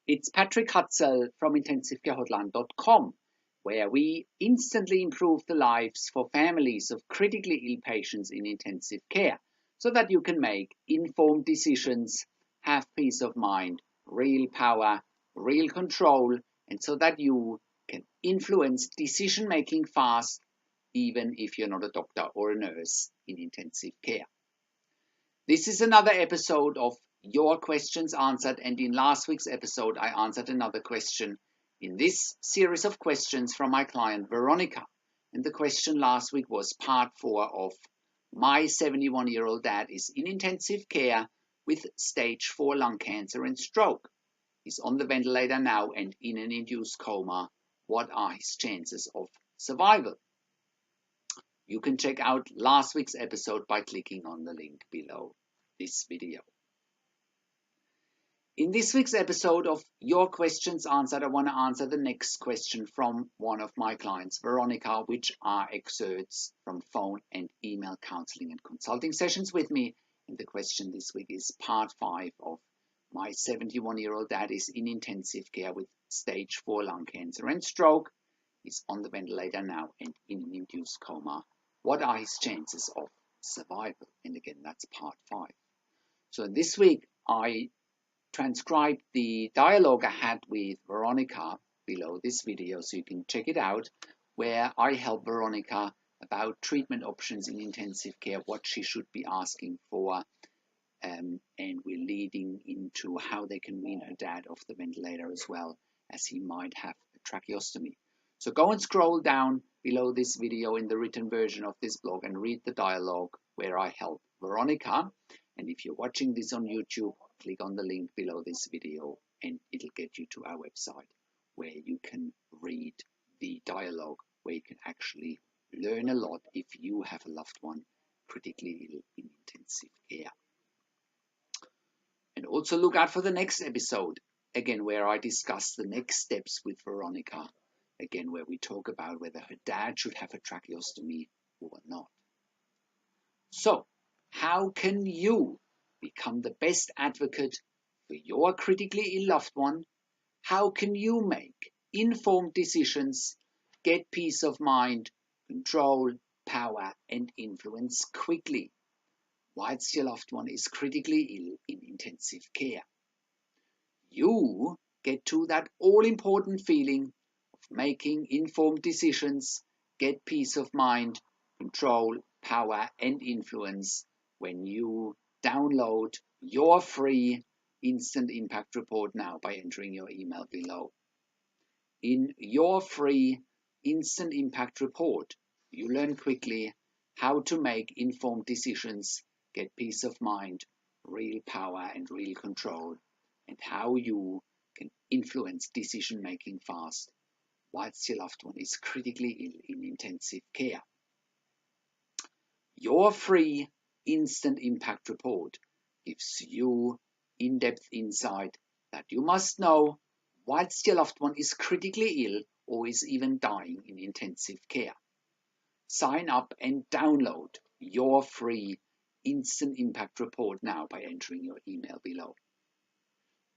It's Patrick Hutzel from IntensiveCareHotline.com, where we instantly improve the lives for families of critically ill patients in intensive care so that you can make informed decisions, have peace of mind, real power, real control, and so that you can influence decision making fast, even if you're not a doctor or a nurse in intensive care. This is another episode of Your Questions Answered, and in last week's episode I answered another question in this series of questions from my client Veronica. And the question last week was part 4 of my 71-year-old dad is in intensive care with stage 4 lung cancer and stroke. He's on the ventilator now and in an induced coma. What are his chances of survival? You can check out last week's episode by clicking on the link below this video. In this week's episode of Your Questions Answered, I want to answer the next question from one of my clients, Veronica, which are excerpts from phone and email counseling and consulting sessions with me. And the question this week is part 5 of my 71-year-old dad is in intensive care with stage 4 lung cancer and stroke. He's on the ventilator now and in an induced coma. What are his chances of survival? And again, that's part 5. So this week, I transcribed the dialogue I had with Veronica below this video, so you can check it out, where I help Veronica about treatment options in intensive care, what she should be asking for, and we're leading into how they can wean her dad off the ventilator as well, as he might have a tracheostomy. So go and scroll down below this video in the written version of this blog and read the dialogue where I help Veronica. And if you're watching this on YouTube, click on the link below this video and it'll get you to our website where you can read the dialogue, where you can actually learn a lot if you have a loved one critically ill in intensive care. And also look out for the next episode, again, where I discuss the next steps with Veronica. Again, where we talk about whether her dad should have a tracheostomy or not. So, how can you become the best advocate for your critically ill loved one? How can you make informed decisions, get peace of mind, control, power, and influence quickly, whilst your loved one is critically ill in intensive care? You get to that all-important feeling making informed decisions, get peace of mind, control, power, and influence when you download your free instant impact report now by entering your email below. In your free instant impact report, you learn quickly how to make informed decisions, get peace of mind, real power, and real control, and how you can influence decision making fast whilst your loved one is critically ill in intensive care. Your free instant impact report gives you in-depth insight that you must know whilst your loved one is critically ill or is even dying in intensive care. Sign up and download your free instant impact report now by entering your email below.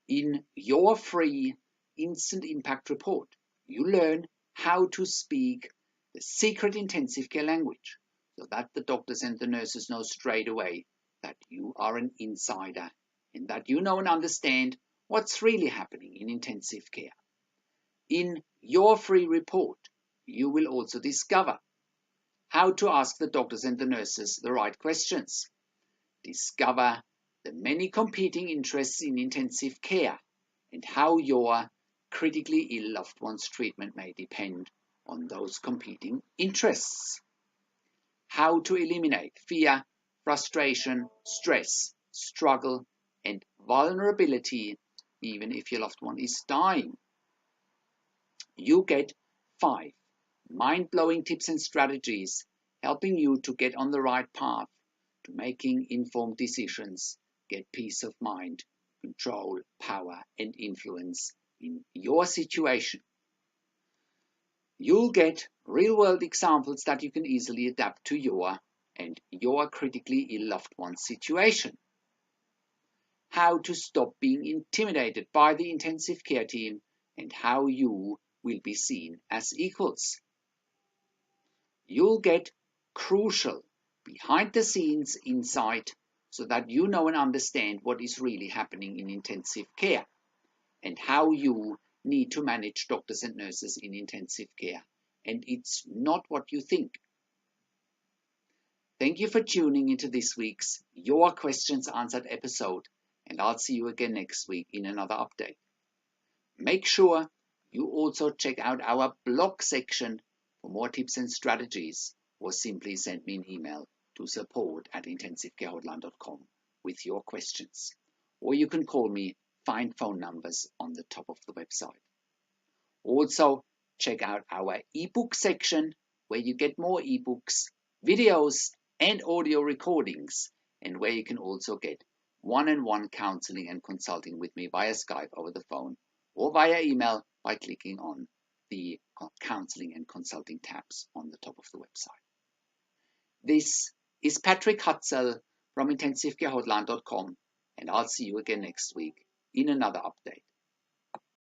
In your free instant impact report, you learn how to speak the secret intensive care language so that the doctors and the nurses know straight away that you are an insider and that you know and understand what's really happening in intensive care. In your free report, you will also discover how to ask the doctors and the nurses the right questions, discover the many competing interests in intensive care and how your critically ill loved one's treatment may depend on those competing interests. How to eliminate fear, frustration, stress, struggle, and vulnerability even if your loved one is dying. You get 5 mind-blowing tips and strategies helping you to get on the right path to making informed decisions, get peace of mind, control, power, and influence in your situation. You'll get real-world examples that you can easily adapt to your critically ill loved one's situation. how to stop being intimidated by the intensive care team, and how you will be seen as equals. You'll get crucial behind-the-scenes insight so that you know and understand what is really happening in intensive care and how you need to manage doctors and nurses in intensive care. And it's not what you think. Thank you for tuning into this week's Your Questions Answered episode, and I'll see you again next week in another update. Make sure you also check out our blog section for more tips and strategies, or simply send me an email to support@intensivecarehotline.com with your questions. Or you can call me, find phone numbers on the top of the website. Also, check out our ebook section where you get more ebooks, videos, and audio recordings, and where you can also get one-on-one counseling and consulting with me via Skype over the phone or via email by clicking on the counseling and consulting tabs on the top of the website. This is Patrick Hutzel from intensivecarehotline.com, and I'll see you again next week in another update.